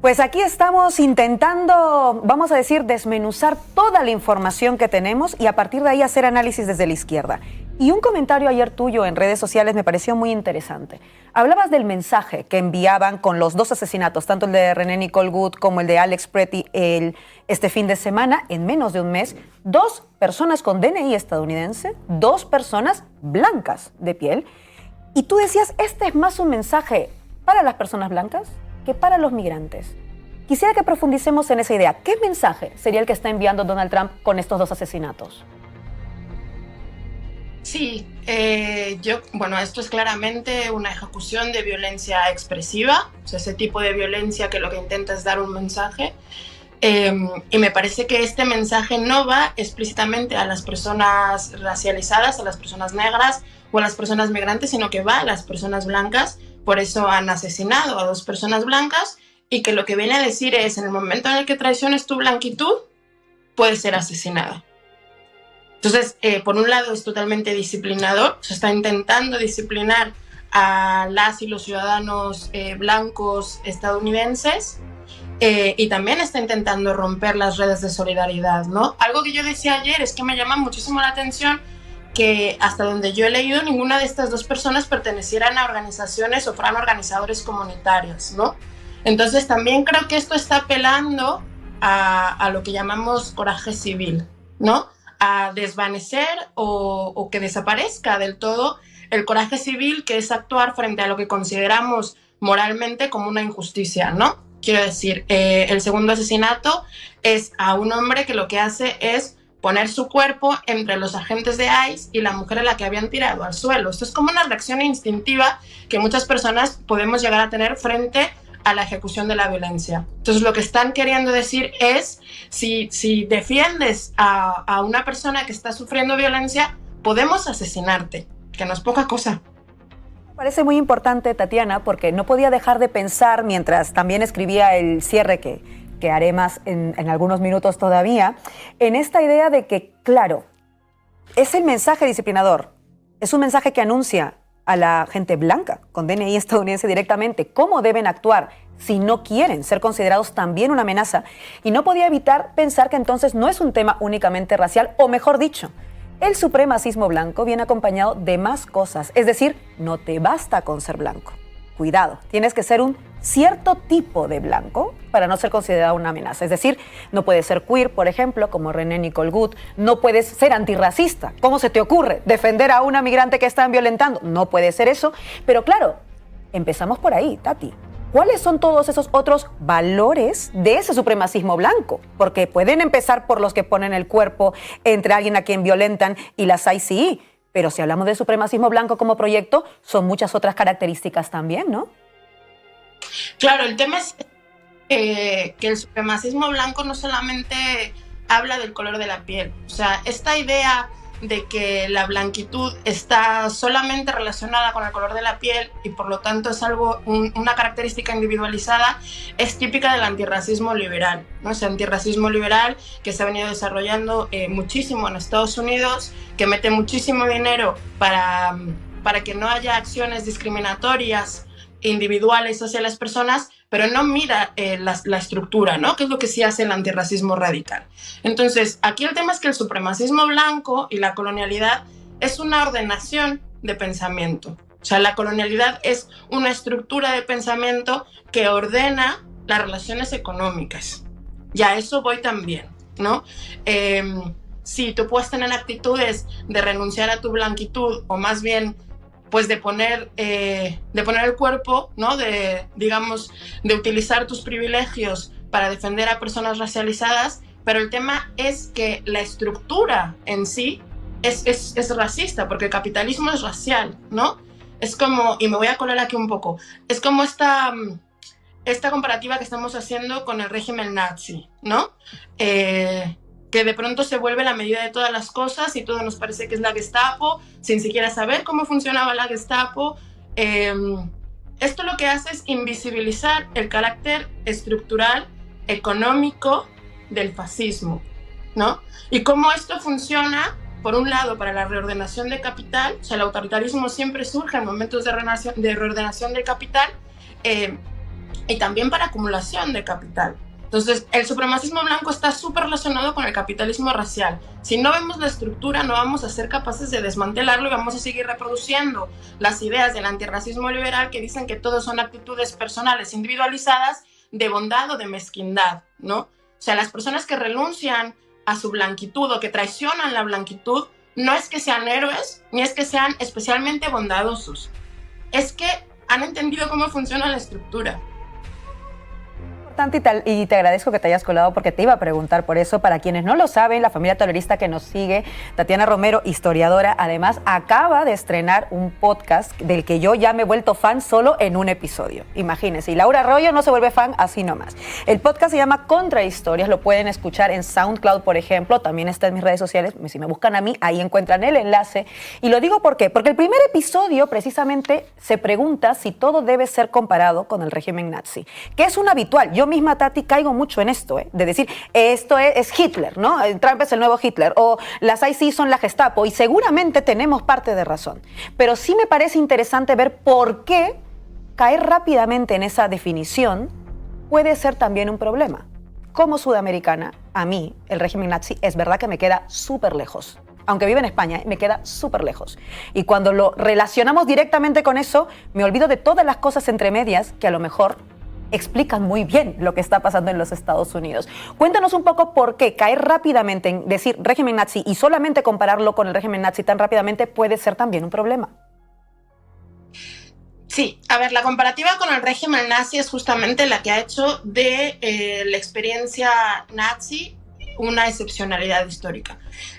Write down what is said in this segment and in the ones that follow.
Pues aquí estamos intentando, vamos a decir, desmenuzar toda la información que tenemos y a partir de ahí hacer análisis desde la izquierda. Y un comentario ayer tuyo en redes sociales me pareció muy interesante. Hablabas del mensaje que enviaban con los dos asesinatos, tanto el de René Nicole Goode como el de Alex Pretty este fin de semana, en menos de un mes, dos personas con DNI estadounidense, dos personas blancas de piel. Y tú decías, este es más un mensaje para las personas blancas que para los migrantes. Quisiera que profundicemos en esa idea. ¿Qué mensaje sería el que está enviando Donald Trump con estos dos asesinatos? Sí, esto es claramente una ejecución de violencia expresiva, o sea, ese tipo de violencia que lo que intenta es dar un mensaje. Y me parece que este mensaje no va explícitamente a las personas racializadas, a las personas negras o a las personas migrantes, sino que va a las personas blancas. Por eso han asesinado a dos personas blancas y que lo que viene a decir es, en el momento en el que traiciones tu blanquitud, puedes ser asesinada. Entonces, por un lado es totalmente disciplinador, se está intentando disciplinar a las y los ciudadanos blancos estadounidenses y también está intentando romper las redes de solidaridad, ¿no? Algo que yo decía ayer es que me llama muchísimo la atención que hasta donde yo he leído, ninguna de estas dos personas pertenecieran a organizaciones o fueran organizadores comunitarios, ¿no? Entonces también creo que esto está apelando a lo que llamamos coraje civil, ¿no? A desvanecer o que desaparezca del todo el coraje civil, que es actuar frente a lo que consideramos moralmente como una injusticia, ¿no? Quiero decir, el segundo asesinato es a un hombre que lo que hace es poner su cuerpo entre los agentes de ICE y la mujer a la que habían tirado al suelo. Esto es como una reacción instintiva que muchas personas podemos llegar a tener frente a la ejecución de la violencia. Entonces, lo que están queriendo decir es, si defiendes a una persona que está sufriendo violencia, podemos asesinarte, que no es poca cosa. Me parece muy importante, Tatiana, porque no podía dejar de pensar, mientras también escribía el cierre que haré más en algunos minutos todavía, en esta idea de que, claro, es el mensaje disciplinador, es un mensaje que anuncia a la gente blanca con DNI estadounidense directamente cómo deben actuar si no quieren ser considerados también una amenaza. Y no podía evitar pensar que entonces no es un tema únicamente racial, o mejor dicho, el supremacismo blanco viene acompañado de más cosas. Es decir, no te basta con ser blanco. Cuidado, tienes que ser un cierto tipo de blanco para no ser considerado una amenaza. Es decir, no puedes ser queer, por ejemplo, como René Nicole Goode. No puedes ser antirracista. ¿Cómo se te ocurre defender a una migrante que están violentando? No puede ser eso. Pero claro, empezamos por ahí, Tati. ¿Cuáles son todos esos otros valores de ese supremacismo blanco? Porque pueden empezar por los que ponen el cuerpo entre alguien a quien violentan y las ICE. Pero si hablamos de supremacismo blanco como proyecto, son muchas otras características también, ¿no? Claro, el tema es que el supremacismo blanco no solamente habla del color de la piel. O sea, esta idea de que la blanquitud está solamente relacionada con el color de la piel y por lo tanto es una característica individualizada, es típica del antirracismo liberal, ¿no? Ese antirracismo liberal que se ha venido desarrollando muchísimo en Estados Unidos, que mete muchísimo dinero para que no haya acciones discriminatorias individuales hacia las personas, pero no mira la estructura, ¿no? Que es lo que sí hace el antirracismo radical. Entonces, aquí el tema es que el supremacismo blanco y la colonialidad es una ordenación de pensamiento. O sea, la colonialidad es una estructura de pensamiento que ordena las relaciones económicas. Y a eso voy también, ¿no? Sí, tú puedes tener actitudes de renunciar a tu blanquitud o más bien pues de poner el cuerpo, ¿no? De utilizar tus privilegios para defender a personas racializadas, pero el tema es que la estructura en sí es racista, porque el capitalismo es racial, ¿no? Es como, y me voy a colar aquí un poco, es como esta comparativa que estamos haciendo con el régimen nazi, ¿no? Que de pronto se vuelve la medida de todas las cosas y todo nos parece que es la Gestapo, sin siquiera saber cómo funcionaba la Gestapo. Esto lo que hace es invisibilizar el carácter estructural, económico del fascismo, ¿no? Y cómo esto funciona, por un lado, para la reordenación de capital. O sea, el autoritarismo siempre surge en momentos de reordenación del capital, y también para acumulación de capital. Entonces, el supremacismo blanco está súper relacionado con el capitalismo racial. Si no vemos la estructura, no vamos a ser capaces de desmantelarlo y vamos a seguir reproduciendo las ideas del antirracismo liberal que dicen que todo son actitudes personales, individualizadas, de bondad o de mezquindad, ¿no? O sea, las personas que renuncian a su blanquitud o que traicionan la blanquitud, no es que sean héroes, ni es que sean especialmente bondadosos. Es que han entendido cómo funciona la estructura. Y te agradezco que te hayas colado porque te iba a preguntar por eso. Para quienes no lo saben, la familia taylorista que nos sigue, Tatiana Romero, historiadora, además acaba de estrenar un podcast del que yo ya me he vuelto fan solo en un episodio. Imagínense, y Laura Arroyo no se vuelve fan así nomás. El podcast se llama Contrahistorias, lo pueden escuchar en SoundCloud, por ejemplo, también está en mis redes sociales, si me buscan a mí, ahí encuentran el enlace. Y lo digo ¿por qué? Porque el primer episodio precisamente se pregunta si todo debe ser comparado con el régimen nazi, que es un habitual. Yo misma, Tati, caigo mucho en esto, de decir, esto es Hitler, ¿no? Trump es el nuevo Hitler, o las IC son la Gestapo, y seguramente tenemos parte de razón. Pero sí me parece interesante ver por qué caer rápidamente en esa definición puede ser también un problema. Como sudamericana, a mí, el régimen nazi, es verdad que me queda súper lejos. Aunque vive en España, me queda súper lejos. Y cuando lo relacionamos directamente con eso, me olvido de todas las cosas entre medias que a lo mejor explican muy bien lo que está pasando en los Estados Unidos. Cuéntanos un poco por qué caer rápidamente en decir régimen nazi y solamente compararlo con el régimen nazi tan rápidamente puede ser también un problema. Sí, a ver, la comparativa con el régimen nazi es justamente la que ha hecho de la experiencia nazi una excepcionalidad histórica.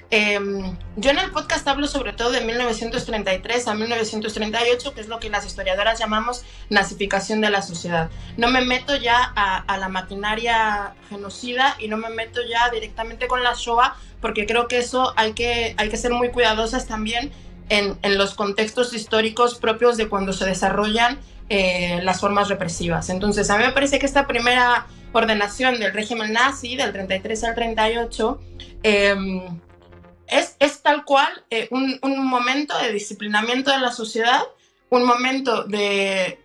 Yo en el podcast hablo sobre todo de 1933 a 1938, que es lo que las historiadoras llamamos nazificación de la sociedad. No me meto ya a la maquinaria genocida y no me meto ya directamente con la Shoah, porque creo que eso hay que ser muy cuidadosas también en los contextos históricos propios de cuando se desarrollan las formas represivas. Entonces, a mí me parece que esta primera ordenación del régimen nazi, del 33 al 38, es tal cual un momento de disciplinamiento de la sociedad, un momento de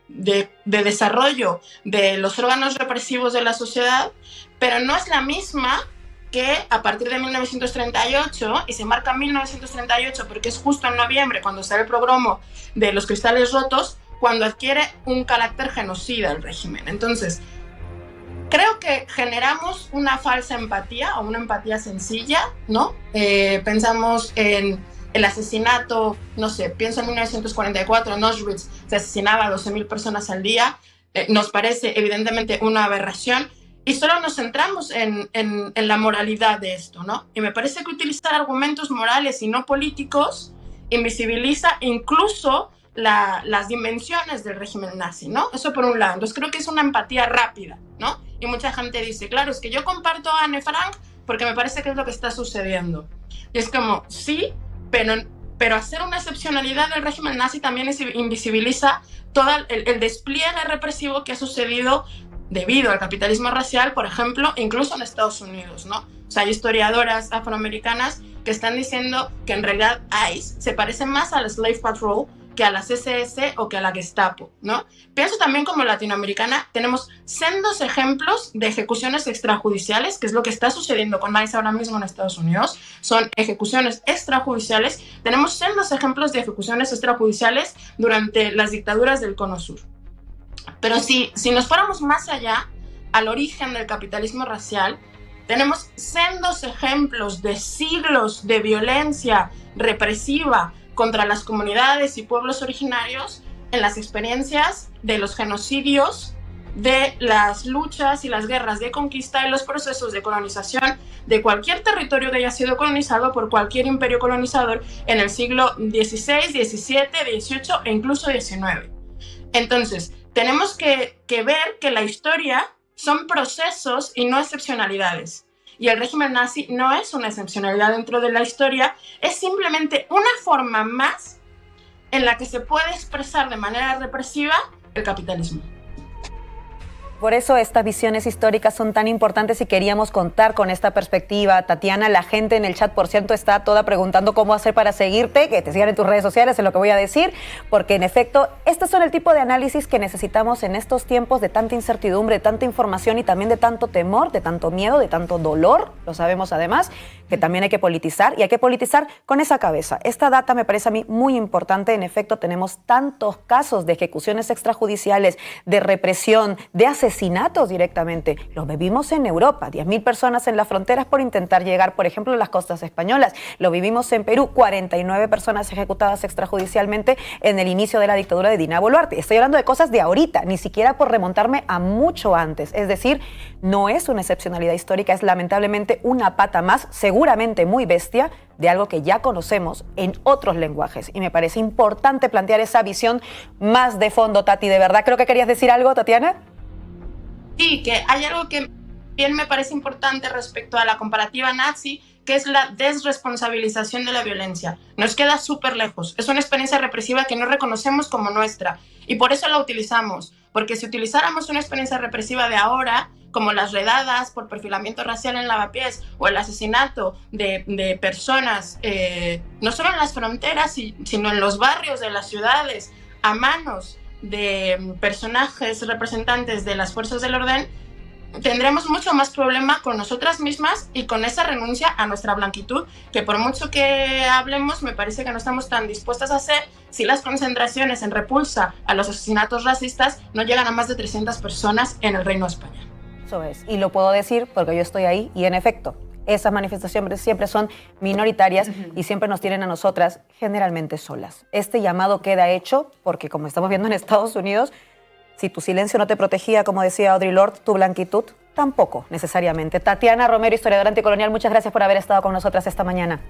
desarrollo de los órganos represivos de la sociedad, pero no es la misma que a partir de 1938, y se marca 1938 porque es justo en noviembre cuando sale el pogromo de los cristales rotos, cuando adquiere un carácter genocida el régimen. Entonces, creo que generamos una falsa empatía o una empatía sencilla, ¿no? Pensamos en el asesinato, no sé, pienso en 1944, en Auschwitz se asesinaba a 12.000 personas al día, nos parece evidentemente una aberración y solo nos centramos en la moralidad de esto, ¿no? Y me parece que utilizar argumentos morales y no políticos invisibiliza incluso las dimensiones del régimen nazi, ¿no? Eso por un lado. Entonces creo que es una empatía rápida, ¿no? Y mucha gente dice, claro, es que yo comparto a Anne Frank porque me parece que es lo que está sucediendo. Y es como, sí, pero hacer una excepcionalidad del régimen nazi también invisibiliza todo el despliegue represivo que ha sucedido debido al capitalismo racial, por ejemplo, incluso en Estados Unidos, ¿no? O sea, hay historiadoras afroamericanas que están diciendo que en realidad ICE se parece más a la Slave Patrol que a las SS o que a la Gestapo, ¿no? Pienso también como latinoamericana, tenemos sendos ejemplos de ejecuciones extrajudiciales, que es lo que está sucediendo con ICE ahora mismo en Estados Unidos, son ejecuciones extrajudiciales, tenemos sendos ejemplos de ejecuciones extrajudiciales durante las dictaduras del Cono Sur. Pero si nos fuéramos más allá, al origen del capitalismo racial, tenemos sendos ejemplos de siglos de violencia represiva contra las comunidades y pueblos originarios en las experiencias de los genocidios, de las luchas y las guerras de conquista y los procesos de colonización de cualquier territorio que haya sido colonizado por cualquier imperio colonizador en el siglo XVI, XVII, XVIII e incluso XIX. Entonces, tenemos que ver que la historia son procesos y no excepcionalidades. Y el régimen nazi no es una excepcionalidad dentro de la historia, es simplemente una forma más en la que se puede expresar de manera represiva el capitalismo. Por eso estas visiones históricas son tan importantes y queríamos contar con esta perspectiva. Tatiana, la gente en el chat, por cierto, está toda preguntando cómo hacer para seguirte, que te sigan en tus redes sociales, es lo que voy a decir, porque en efecto, estos son el tipo de análisis que necesitamos en estos tiempos de tanta incertidumbre, de tanta información y también de tanto temor, de tanto miedo, de tanto dolor, lo sabemos además, que también hay que politizar y hay que politizar con esa cabeza. Esta data me parece a mí muy importante. En efecto, tenemos tantos casos de ejecuciones extrajudiciales, de represión, de asesinatos directamente. Los vivimos en Europa, 10.000 personas en las fronteras por intentar llegar, por ejemplo, a las costas españolas. Lo vivimos en Perú, 49 personas ejecutadas extrajudicialmente en el inicio de la dictadura de Dina Boluarte. Estoy hablando de cosas de ahorita, ni siquiera por remontarme a mucho antes. Es decir, no es una excepcionalidad histórica, es lamentablemente una pata más, seguramente muy bestia, de algo que ya conocemos en otros lenguajes. Y me parece importante plantear esa visión más de fondo, Tati. ¿De verdad creo que querías decir algo, Tatiana? Sí, que hay algo que bien me parece importante respecto a la comparativa nazi, que es la desresponsabilización de la violencia. Nos queda súper lejos. Es una experiencia represiva que no reconocemos como nuestra y por eso la utilizamos. Porque si utilizáramos una experiencia represiva de ahora, como las redadas por perfilamiento racial en Lavapiés o el asesinato de personas, no solo en las fronteras, sino en los barrios de las ciudades, a manos de personajes representantes de las fuerzas del orden, tendremos mucho más problema con nosotras mismas y con esa renuncia a nuestra blanquitud, que por mucho que hablemos, me parece que no estamos tan dispuestas a hacer si las concentraciones en repulsa a los asesinatos racistas no llegan a más de 300 personas en el Reino de España. Eso es, y lo puedo decir porque yo estoy ahí y en efecto, esas manifestaciones siempre son minoritarias y siempre nos tienen a nosotras generalmente solas. Este llamado queda hecho porque, como estamos viendo en Estados Unidos, si tu silencio no te protegía, como decía Audre Lorde, tu blanquitud tampoco necesariamente. Tatiana Romero, historiadora anticolonial, muchas gracias por haber estado con nosotras esta mañana.